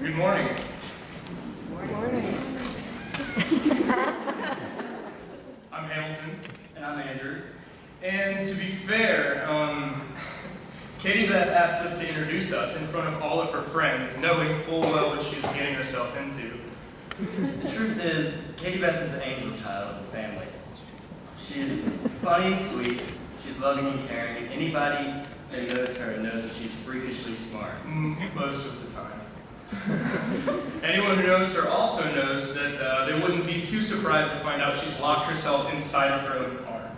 Good morning. Good morning. I'm Hamilton. And I'm Andrew. And to be fair, Katy Beth asked us to introduce us in front of all of her friends, knowing full well what she was getting herself into. The truth is, Katy Beth is the angel child of the family. She's funny and sweet. She's loving and caring. And anybody that knows her knows that she's freakishly smart. Most of the time. Anyone who knows her also knows that they wouldn't be too surprised to find out she's locked herself inside of her own car.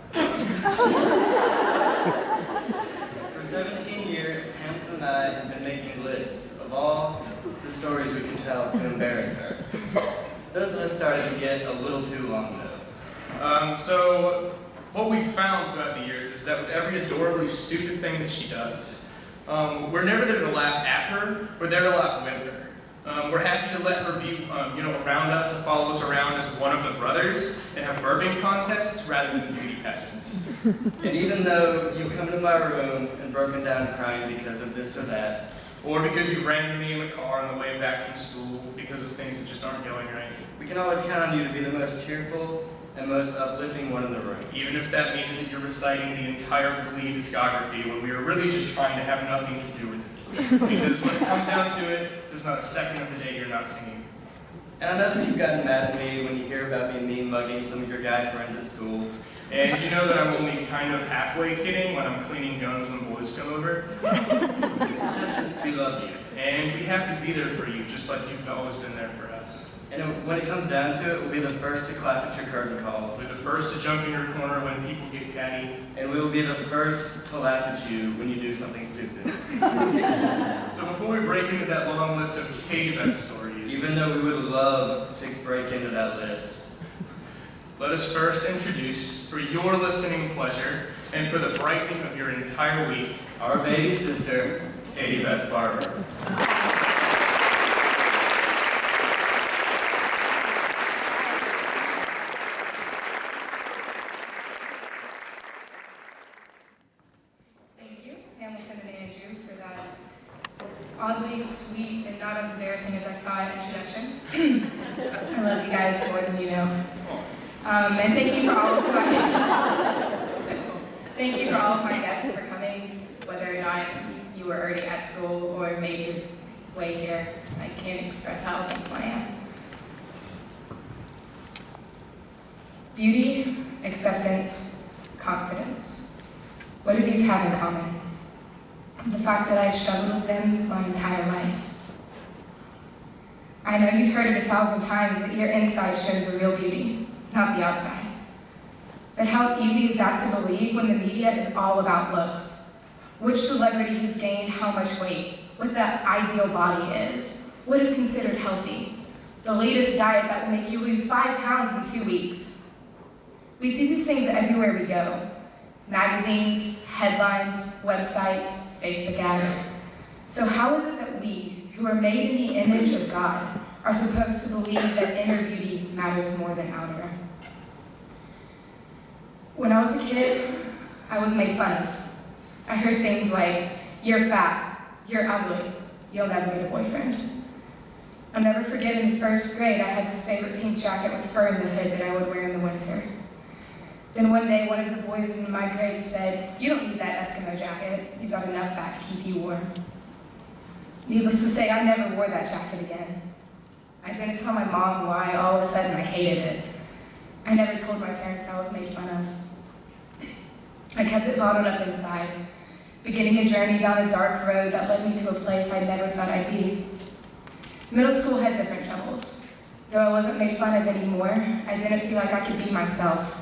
For 17 years, Hamilton and I have been making lists of all the stories we can tell to embarrass her. Those lists started to get a little too long, though. So what we've found throughout the years is that with every adorably stupid thing that she does, we're never there to laugh at her, we're there to laugh with her. We're happy to let her be, around us, to follow us around as one of the brothers, and have burping contests rather than beauty pageants. And even though you've come into my room and broken down crying because of this or that, or because you ran into me in the car on the way back from school because of things that just aren't going right, we can always count on you to be the most cheerful and most uplifting one in the room. even if that means that you're reciting the entire Glee discography when we are really just trying to have nothing to do with it. Because when it comes down to it, there's not a second of the day you're not singing. And I know that you've gotten mad at me when you hear about me mean mugging some of your guy friends at school. And you know that I'm only kind of halfway kidding when I'm cleaning guns when boys come over. It's just that we love you. And we have to be there for you, just like you've always been there for us. And when it comes down to it, we'll be the first to clap at your curtain calls. We're the first to jump in your corner when people get catty. And we will be the first to laugh at you when you do something stupid. So before we break into that long list of Katy Beth stories, Even though we would love to break into that list. let us first introduce, for your listening pleasure, and for the brightening of your entire week, Our baby sister, Katy Beth Barber. Thank you, Hamilton and Andrew, for that oddly sweet and not as embarrassing as I thought introduction. I love you guys more than you know. And thank you for all of my guests for coming, whether or not you were already at school or made your way here. I can't express how thankful I am. Beauty, acceptance, confidence. What do these have in common? The fact that I've struggled with them my entire life. I know you've heard it 1,000 times that your inside shows the real beauty, not the outside. But how easy is that to believe when the media is all about looks? Which celebrity has gained how much weight? What that ideal body is? What is considered healthy? The latest diet that will make you lose 5 pounds in 2 weeks. We see these things everywhere we go. Magazines, headlines, websites, Facebook ads. So how is it that we, who are made in the image of God, are supposed to believe that inner beauty matters more than outer? When I was a kid, I was made fun of. I heard things like, "You're fat, you're ugly, you'll never get a boyfriend." I'll never forget in 1st grade, I had this favorite pink jacket with fur in the hood that I would wear in the winter. Then one day, one of the boys in my grade said, "You don't need that Eskimo jacket. You've got enough fat to keep you warm." Needless to say, I never wore that jacket again. I didn't tell my mom why all of a sudden I hated it. I never told my parents I was made fun of. I kept it bottled up inside, beginning a journey down a dark road that led me to a place I never thought I'd be. Middle school had different troubles. Though I wasn't made fun of anymore, I didn't feel like I could be myself.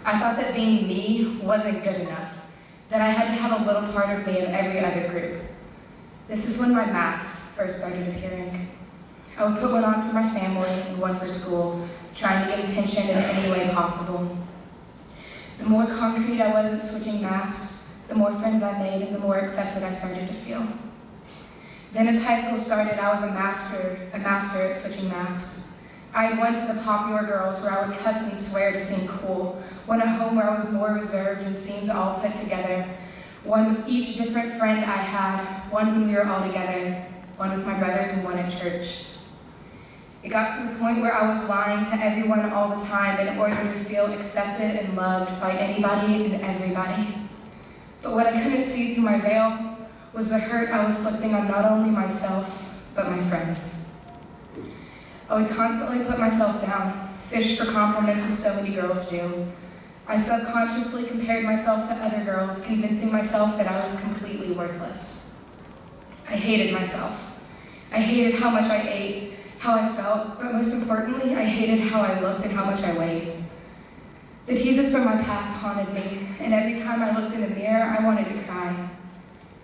I thought that being me wasn't good enough, that I had to have a little part of me in every other group. This is when my masks first started appearing. I would put one on for my family and one for school, trying to get attention in any way possible. The more concrete I was in switching masks, the more friends I made and the more accepted I started to feel. Then as high school started, I was a master at switching masks. I had one for the popular girls where I would cuss and swear to seem cool, one at home where I was more reserved and seemed all put together, one with each different friend I had, one when we were all together, one with my brothers and one at church. It got to the point where I was lying to everyone all the time in order to feel accepted and loved by anybody and everybody. But what I couldn't see through my veil was the hurt I was inflicting on not only myself, but my friends. I would constantly put myself down, fish for compliments as so many girls do. I subconsciously compared myself to other girls, convincing myself that I was completely worthless. I hated myself. I hated how much I ate, how I felt, but most importantly, I hated how I looked and how much I weighed. The teases from my past haunted me, and every time I looked in the mirror, I wanted to cry.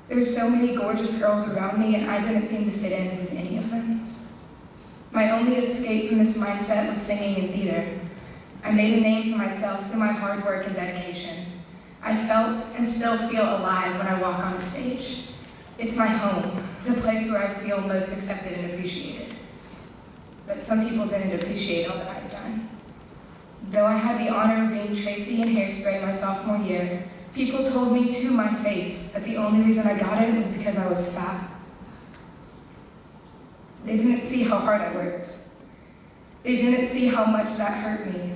There were so many gorgeous girls around me, and I didn't seem to fit in with any of them. My only escape from this mindset was singing in theater. I made a name for myself through my hard work and dedication. I felt and still feel alive when I walk on the stage. It's my home, the place where I feel most accepted and appreciated. But some people didn't appreciate all that I've done. Though I had the honor of being Tracy in Hairspray my sophomore year, people told me to my face that the only reason I got it was because I was fat. They didn't see how hard I worked. They didn't see how much that hurt me.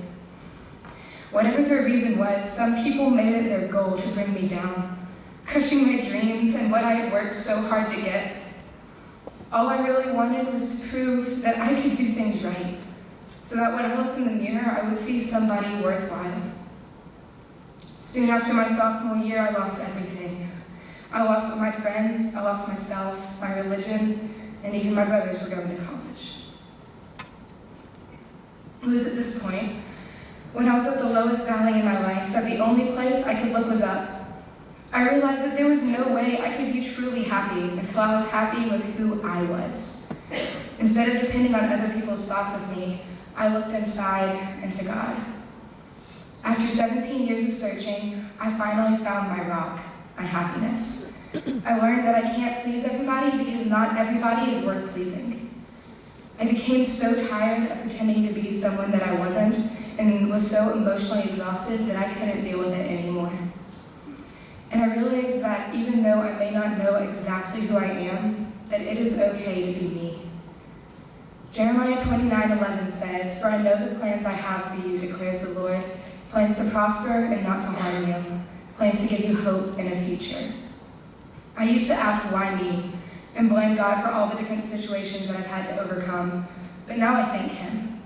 Whatever their reason was, some people made it their goal to bring me down, crushing my dreams and what I had worked so hard to get. All I really wanted was to prove that I could do things right, so that when I looked in the mirror, I would see somebody worthwhile. Soon after my sophomore year, I lost everything. I lost my friends, I lost myself, my religion, and even my brothers were going to college. It was at this point, when I was at the lowest valley in my life, that the only place I could look was up. I realized that there was no way I could be truly happy until I was happy with who I was. Instead of depending on other people's thoughts of me, I looked inside and to God. After 17 years of searching, I finally found my rock, my happiness. I learned that I can't please everybody because not everybody is worth pleasing. I became so tired of pretending to be someone that I wasn't, and was so emotionally exhausted that I couldn't deal with it anymore. And I realized that even though I may not know exactly who I am, that it is okay to be me. Jeremiah 29:11 says, "For I know the plans I have for you, declares the Lord, plans to prosper and not to harm you, plans to give you hope and a future." I used to ask why me, and blame God for all the different situations that I've had to overcome, but now I thank Him.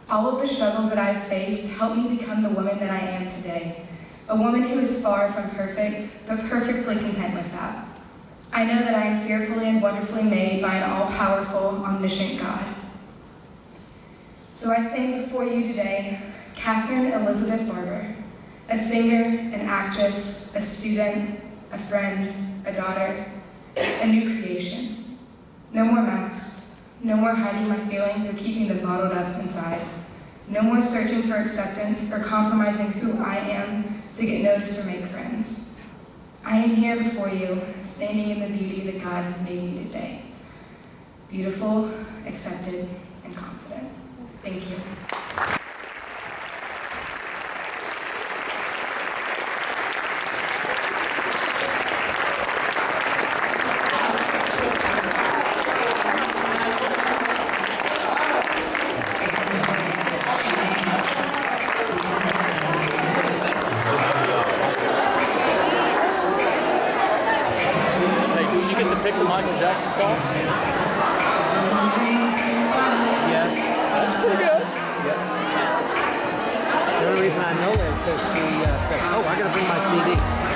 All of the struggles that I've faced helped me become the woman that I am today, a woman who is far from perfect, but perfectly content with that. I know that I am fearfully and wonderfully made by an all-powerful, omniscient God. So I stand before you today, Catherine Elizabeth Barber, a singer, an actress, a student, a friend, a daughter, a new creation. No more masks. No more hiding my feelings or keeping them bottled up inside. No more searching for acceptance or compromising who I am to get noticed or make friends. I am here before you, standing in the beauty that God has made me today. Beautiful, accepted, and confident. Thank you. Pick the Michael Jackson song? Yeah. That's pretty good. The only reason I know that is because she said, "Oh, I gotta bring my CD."